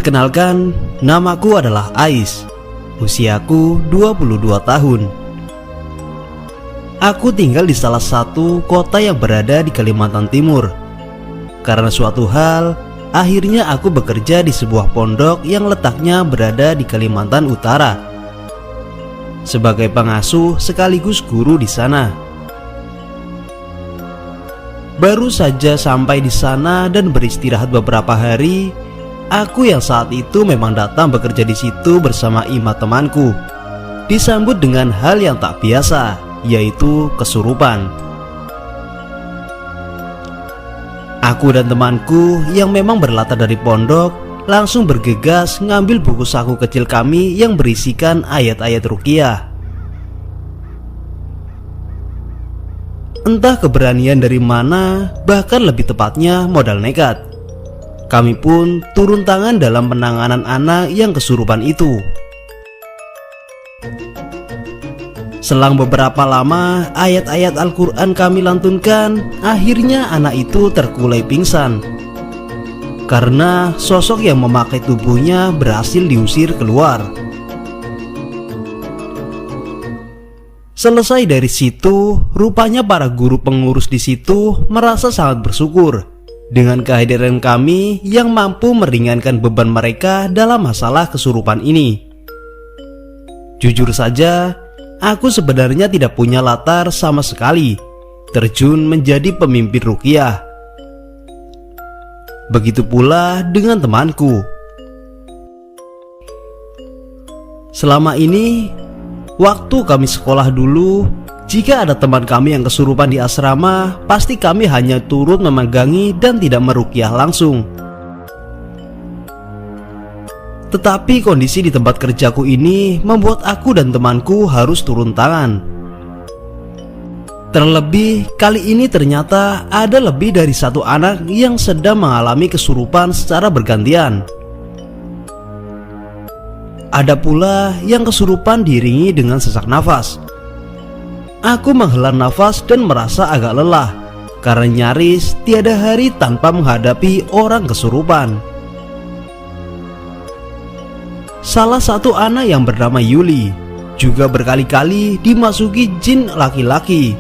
Perkenalkan, namaku adalah Ais. Usiaku 22 tahun. Aku tinggal di salah satu kota yang berada di Kalimantan Timur. Karena suatu hal, akhirnya aku bekerja di sebuah pondok yang letaknya berada di Kalimantan Utara sebagai pengasuh sekaligus guru di sana. Baru saja sampai di sana dan beristirahat beberapa hari, aku yang saat itu memang datang bekerja di situ bersama 5 temanku, disambut dengan hal yang tak biasa, yaitu kesurupan. Aku dan temanku yang memang berlatar dari pondok langsung bergegas ngambil buku saku kecil kami yang berisikan ayat-ayat ruqyah. Entah keberanian dari mana, bahkan lebih tepatnya modal nekat, kami pun turun tangan dalam penanganan anak yang kesurupan itu. Selang beberapa lama ayat-ayat Al-Quran kami lantunkan, akhirnya anak itu terkulai pingsan karena sosok yang memakai tubuhnya berhasil diusir keluar. Selesai dari situ, rupanya para guru pengurus di situ merasa sangat bersyukur dengan kehadiran kami yang mampu meringankan beban mereka dalam masalah kesurupan ini. Jujur saja, aku sebenarnya tidak punya latar sama sekali terjun menjadi pemimpin ruqyah. Begitu pula dengan temanku. Selama ini, waktu kami sekolah dulu, jika ada teman kami yang kesurupan di asrama, pasti kami hanya turut memegangi dan tidak meruqyah langsung. Tetapi kondisi di tempat kerjaku ini membuat aku dan temanku harus turun tangan. Terlebih kali ini ternyata ada lebih dari satu anak yang sedang mengalami kesurupan secara bergantian. Ada pula yang kesurupan diiringi dengan sesak nafas. Aku menghela nafas dan merasa agak lelah karena nyaris tiada hari tanpa menghadapi orang kesurupan. Salah satu anak yang bernama Yuli juga berkali-kali dimasuki jin laki-laki.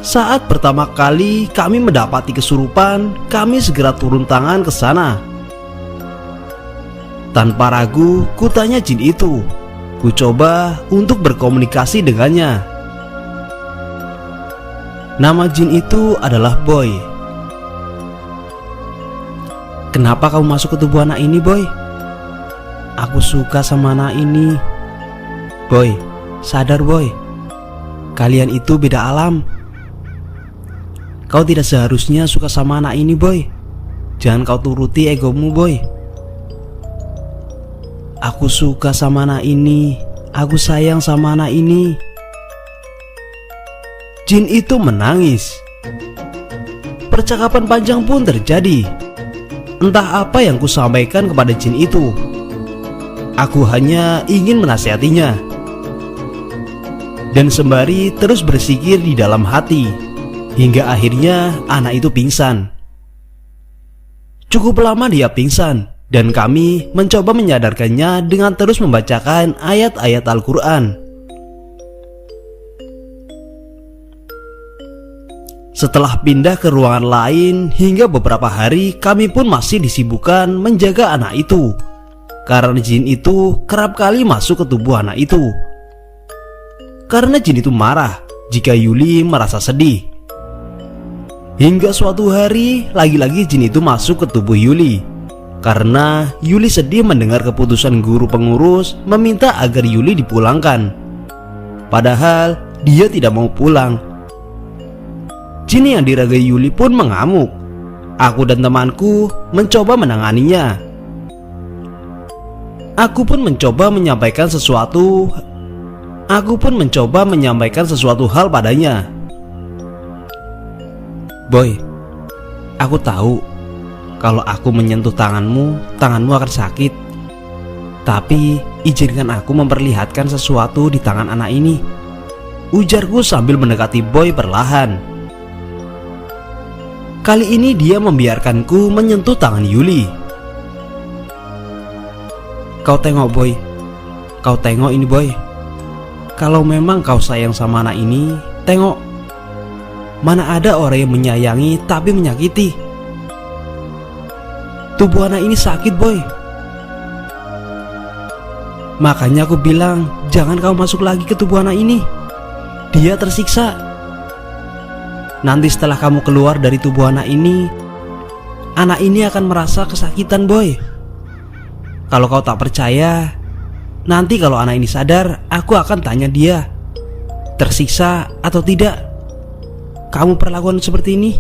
Saat pertama kali kami mendapati kesurupan, kami segera turun tangan ke sana. Tanpa ragu, kutanya jin itu. Ku coba untuk berkomunikasi dengannya. Nama jin itu adalah Boy. "Kenapa kamu masuk ke tubuh anak ini, Boy?" "Aku suka sama anak ini." "Boy, sadar Boy, kalian itu beda alam. Kau tidak seharusnya suka sama anak ini, Boy. Jangan kau turuti egomu, Boy." "Aku suka sama anak ini. Aku sayang sama anak ini." Jin itu menangis. Percakapan panjang pun terjadi. Entah apa yang kusampaikan kepada jin itu. Aku hanya ingin menasihatinya. Dan sembari terus bersikir di dalam hati, hingga akhirnya anak itu pingsan. Cukup lama dia pingsan, dan kami mencoba menyadarkannya dengan terus membacakan ayat-ayat Al-Quran. Setelah pindah ke ruangan lain, hingga beberapa hari kami pun masih disibukkan menjaga anak itu, karena jin itu kerap kali masuk ke tubuh anak itu. Karena jin itu marah jika Yuli merasa sedih. Hingga suatu hari, lagi-lagi jin itu masuk ke tubuh Yuli karena Yuli sedih mendengar keputusan guru pengurus meminta agar Yuli dipulangkan. Padahal dia tidak mau pulang. Jin yang diragai Yuli pun mengamuk. Aku dan temanku mencoba menanganinya. Aku pun mencoba menyampaikan sesuatu hal padanya. "Boy, aku tahu kalau aku menyentuh tanganmu akan sakit. Tapi izinkan aku memperlihatkan sesuatu di tangan anak ini," ujarku sambil mendekati Boy perlahan. Kali ini dia membiarkanku menyentuh tangan Yuli. Kau tengok boy, kau tengok ini boy. Kalau memang kau sayang sama anak ini, tengok. Mana ada orang yang menyayangi tapi menyakiti. Tubuh anak ini sakit boy. Makanya aku bilang, jangan kau masuk lagi ke tubuh anak ini. Dia tersiksa. Nanti setelah kamu keluar dari tubuh anak ini akan merasa kesakitan boy. Kalau kau tak percaya, nanti kalau anak ini sadar, aku akan tanya dia, tersiksa atau tidak kamu perlakuan seperti ini?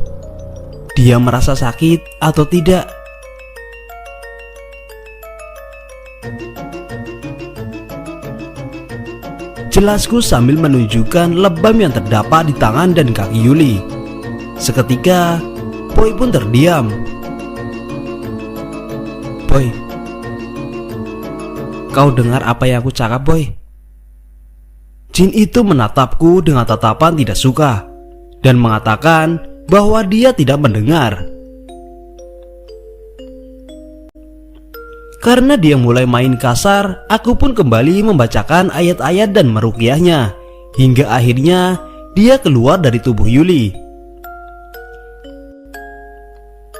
Dia merasa sakit atau tidak? Jelasku sambil menunjukkan lebam yang terdapat di tangan dan kaki Yuli. Seketika Boy pun terdiam. Boy, kau dengar apa yang aku cakap Boy? Jin itu menatapku dengan tatapan tidak suka dan mengatakan bahwa dia tidak mendengar. Karena dia mulai main kasar, aku pun kembali membacakan ayat-ayat dan meruqyahnya, hingga akhirnya dia keluar dari tubuh Yuli.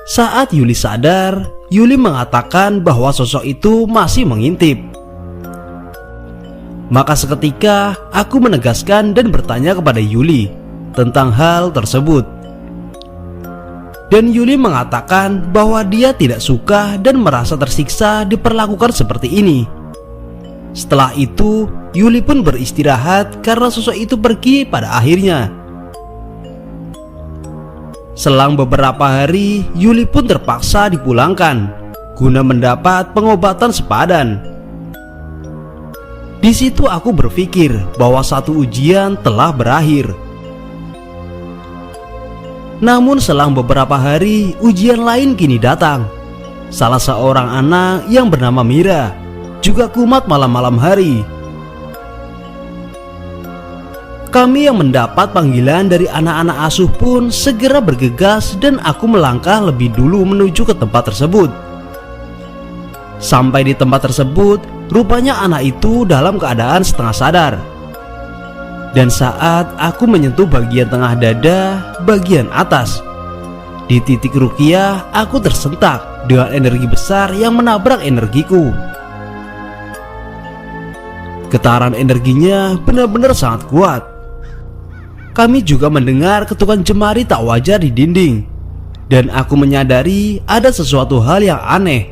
Saat Yuli sadar, Yuli mengatakan bahwa sosok itu masih mengintip. Maka seketika aku menegaskan dan bertanya kepada Yuli tentang hal tersebut. Dan Yuli mengatakan bahwa dia tidak suka dan merasa tersiksa diperlakukan seperti ini. Setelah itu, Yuli pun beristirahat karena sosok itu pergi pada akhirnya. Selang beberapa hari, Yuli pun terpaksa dipulangkan guna mendapat pengobatan sepadan. Di situ aku berpikir bahwa satu ujian telah berakhir. Namun selang beberapa hari, ujian lain kini datang. Salah seorang anak yang bernama Mira juga kumat malam-malam hari. Kami yang mendapat panggilan dari anak-anak asuh pun segera bergegas dan aku melangkah lebih dulu menuju ke tempat tersebut. Sampai di tempat tersebut, rupanya anak itu dalam keadaan setengah sadar. Dan saat aku menyentuh bagian tengah dada, bagian atas, di titik ruqyah, aku tersentak dengan energi besar yang menabrak energiku. Getaran energinya benar-benar sangat kuat. Kami juga mendengar ketukan jemari tak wajar di dinding, dan aku menyadari ada sesuatu hal yang aneh.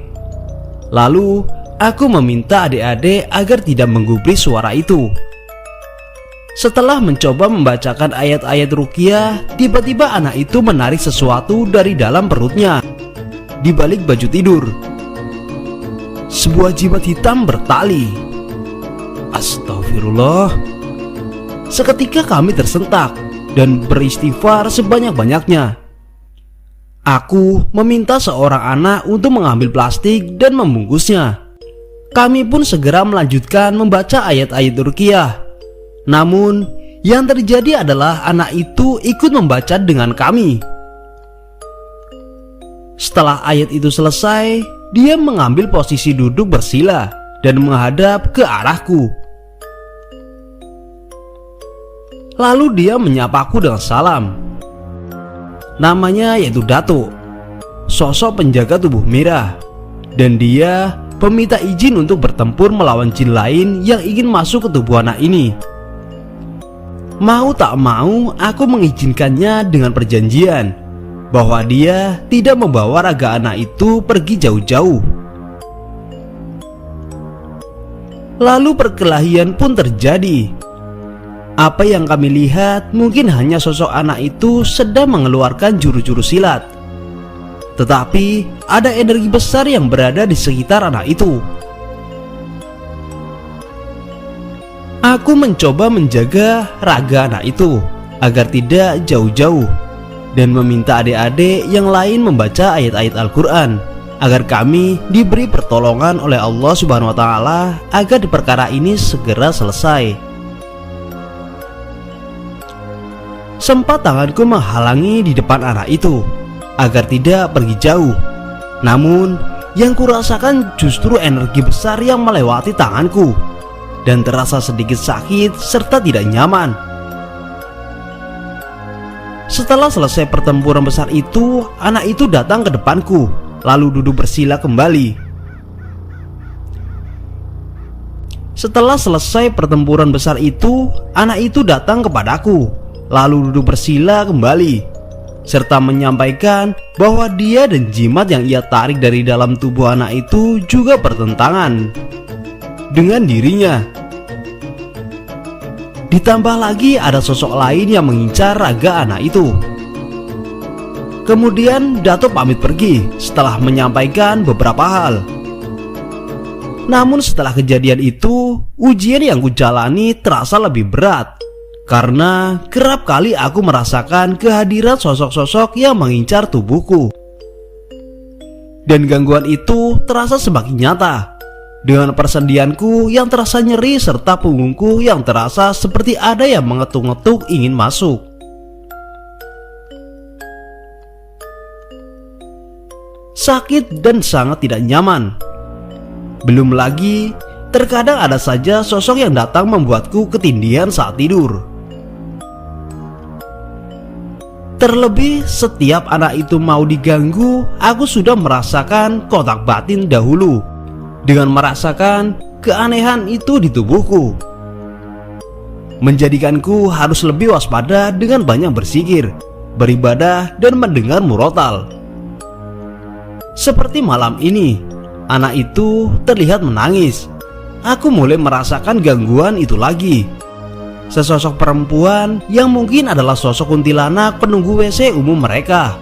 Lalu aku meminta adik-adik agar tidak menggubris suara itu. Setelah mencoba membacakan ayat-ayat ruqyah, tiba-tiba anak itu menarik sesuatu dari dalam perutnya, di balik baju tidur. Sebuah jimat hitam bertali. Astagfirullah. Seketika kami tersentak dan beristighfar sebanyak-banyaknya. Aku meminta seorang anak untuk mengambil plastik dan membungkusnya. Kami pun segera melanjutkan membaca ayat-ayat ruqyah. Namun yang terjadi adalah anak itu ikut membaca dengan kami. Setelah ayat itu selesai, dia mengambil posisi duduk bersila dan menghadap ke arahku. Lalu dia menyapaku dengan salam. Namanya yaitu Datuk, sosok penjaga tubuh Mira, dan dia meminta izin untuk bertempur melawan jin lain yang ingin masuk ke tubuh anak ini. Mau tak mau, aku mengizinkannya dengan perjanjian bahwa dia tidak membawa raga anak itu pergi jauh-jauh. Lalu perkelahian pun terjadi. Apa yang kami lihat mungkin hanya sosok anak itu sedang mengeluarkan jurus-jurus silat. Tetapi ada energi besar yang berada di sekitar anak itu. Aku mencoba menjaga raga anak itu agar tidak jauh-jauh dan meminta adik-adik yang lain membaca ayat-ayat Al-Quran agar kami diberi pertolongan oleh Allah Subhanahu wa Ta'ala agar perkara ini segera selesai. Sempat tanganku menghalangi di depan anak itu agar tidak pergi jauh. Namun Yang kurasakan justru energi besar yang melewati tanganku, dan terasa sedikit sakit serta tidak nyaman. Setelah selesai pertempuran besar itu, anak itu datang ke depanku, lalu duduk bersila kembali. Setelah selesai pertempuran besar itu, anak itu datang kepadaku, lalu duduk bersila kembali, serta menyampaikan bahwa dia dan jimat yang ia tarik dari dalam tubuh anak itu juga bertentangan dengan dirinya. Ditambah lagi ada sosok lain yang mengincar raga anak itu. Kemudian Dato pamit pergi setelah menyampaikan beberapa hal. Namun setelah kejadian itu, ujian yang kujalani terasa lebih berat, karena kerap kali aku merasakan kehadiran sosok-sosok yang mengincar tubuhku. Dan gangguan itu terasa semakin nyata, dengan persendianku yang terasa nyeri serta punggungku yang terasa seperti ada yang mengetuk-ngetuk ingin masuk. Sakit dan sangat tidak nyaman. Belum lagi, terkadang ada saja sosok yang datang membuatku ketindihan saat tidur. Terlebih setiap anak itu mau diganggu, aku sudah merasakan kotak batin dahulu, dengan merasakan keanehan itu di tubuhku, menjadikanku harus lebih waspada dengan banyak berzikir, beribadah, dan mendengar murotal. Seperti malam ini, anak itu terlihat menangis. Aku mulai merasakan gangguan itu lagi. Sesosok perempuan yang mungkin adalah sosok kuntilanak penunggu WC umum mereka.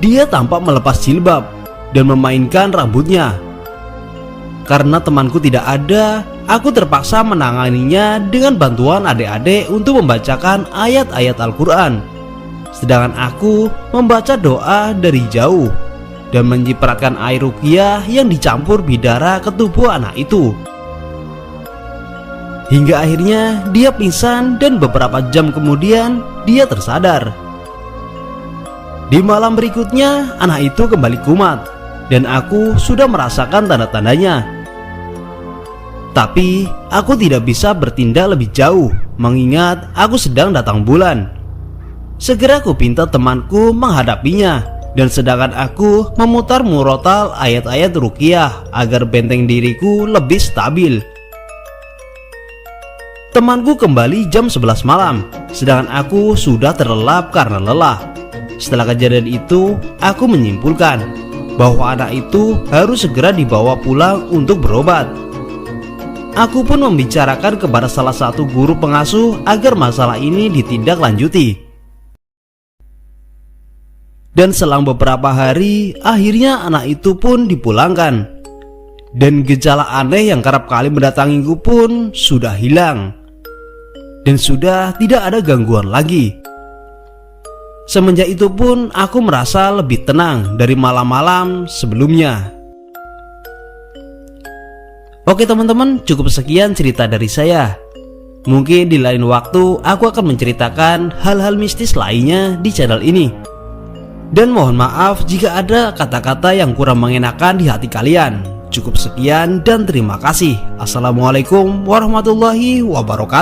Dia tampak melepas jilbab dan memainkan rambutnya. Karena temanku tidak ada, aku terpaksa menanganinya dengan bantuan adik-adik untuk membacakan ayat-ayat Al-Quran, sedangkan aku membaca doa dari jauh dan menyipratkan air ruqyah yang dicampur bidara ke tubuh anak itu. Hingga akhirnya dia pingsan dan beberapa jam kemudian dia tersadar. Di malam berikutnya anak itu kembali kumat dan aku sudah merasakan tanda-tandanya. Tapi aku tidak bisa bertindak lebih jauh mengingat aku sedang datang bulan. Segera aku pinta temanku menghadapinya, dan sedangkan aku memutar murotal ayat-ayat ruqyah agar benteng diriku lebih stabil. Temanku kembali jam 11 malam, sedangkan aku sudah terlelap karena lelah. Setelah kejadian itu, aku menyimpulkan bahwa anak itu harus segera dibawa pulang untuk berobat. Aku pun membicarakan kepada salah satu guru pengasuh agar masalah ini ditindaklanjuti. Dan selang beberapa hari, akhirnya anak itu pun dipulangkan. Dan gejala aneh yang kerap kali mendatangiku pun sudah hilang. Dan sudah tidak ada gangguan lagi. Semenjak itu pun aku merasa lebih tenang dari malam-malam sebelumnya. Oke teman-teman, cukup sekian cerita dari saya. Mungkin di lain waktu aku akan menceritakan hal-hal mistis lainnya di channel ini. Dan mohon maaf jika ada kata-kata yang kurang mengenakan di hati kalian. Cukup sekian dan terima kasih. Assalamualaikum warahmatullahi wabarakatuh.